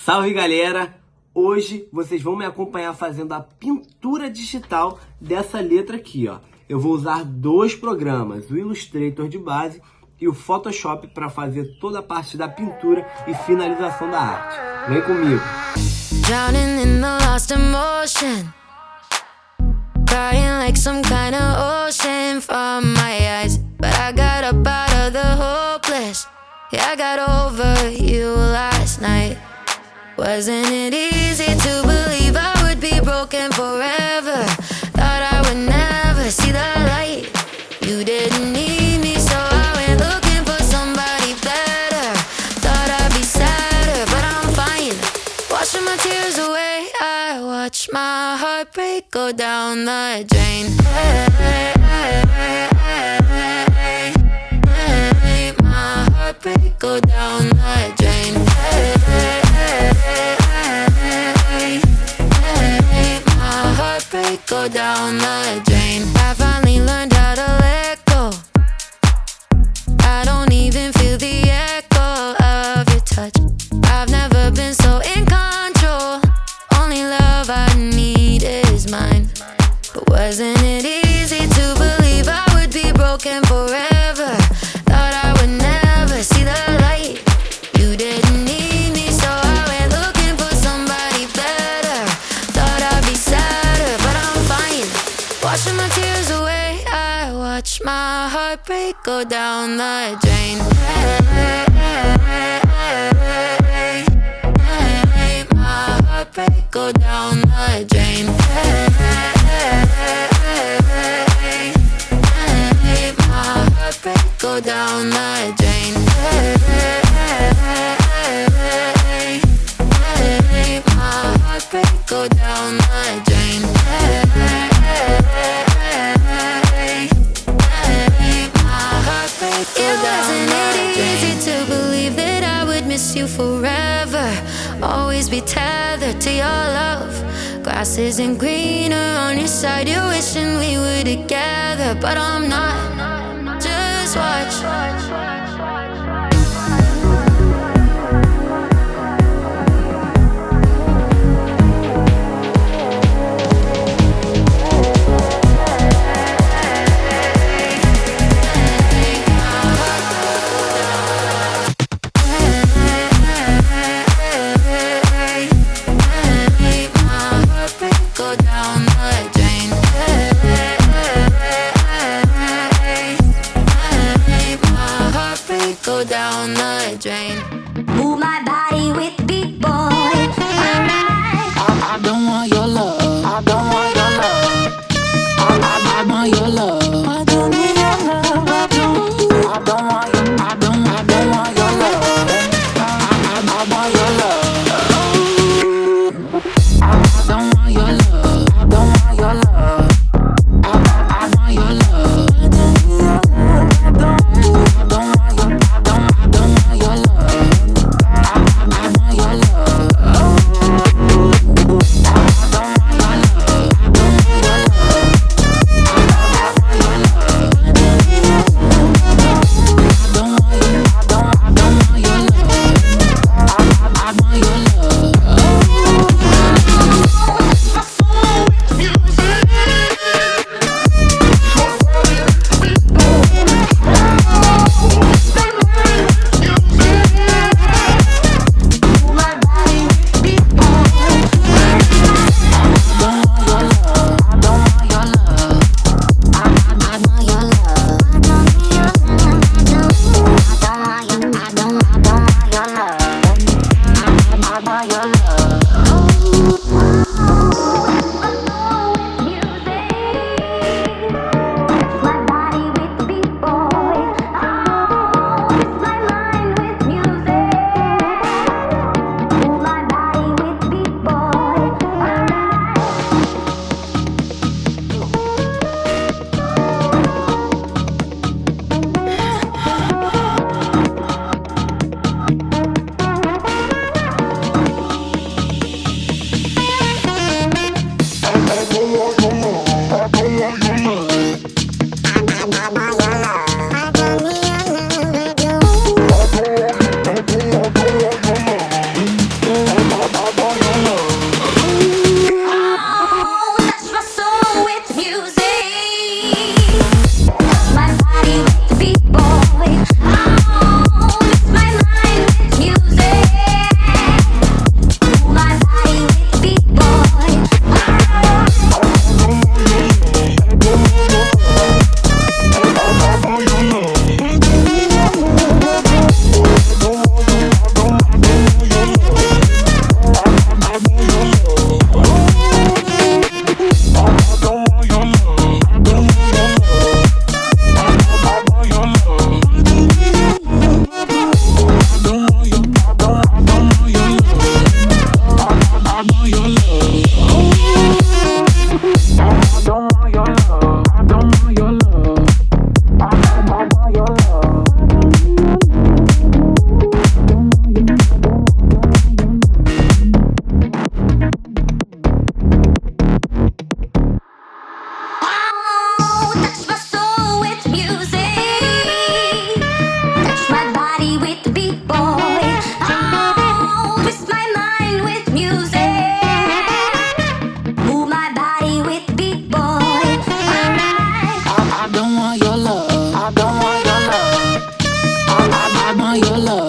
Salve galera! Hoje vocês vão me acompanhar fazendo a pintura digital dessa letra aqui, ó. Eu vou usar dois programas, o Illustrator de base e o Photoshop para fazer toda a parte da pintura e finalização da arte. Vem comigo! Drowning in the lost emotion, crying like some kind of ocean from my eyes, but I got up out of the hopeless. Yeah, I got over you last night. Wasn't it easy to believe I would be broken forever? Thought I would never see the light. You didn't need me, so I went looking for somebody better. Thought I'd be sadder, but I'm fine. Washing my tears away, I watch my heartbreak go down the drain. My heartbreak go down the drain. My heartbreak go down the drain. I finally learned how to let go. I don't even feel the echo of your touch. I've never been so in control. Only love I need is mine. But wasn't it easy to believe I would be broken forever? Thought I would never see the light. You didn't need me, so I went looking for somebody better. Thought I'd be sadder, but I'm fine. Washing my tears away, I watch my heartbreak go down the drain. My heartbreak go down the drain. My heartbreak go down the drain. My heartbreak go down the drain. Wasn't it easy to believe that I would miss you forever? Always be tethered to your love. Grass isn't greener on your side. You're wishing we were together, but I'm not. Just watch. Go down the drain. Move my body with beat boy. I don't want your love. I don't want your love. I want your love. I don't need your love. I don't want your. I don't want your love. I want your love. I don't want your love. I don't want your love. I want your love. I don't need your love. I don't want your. I don't want your love. want your love.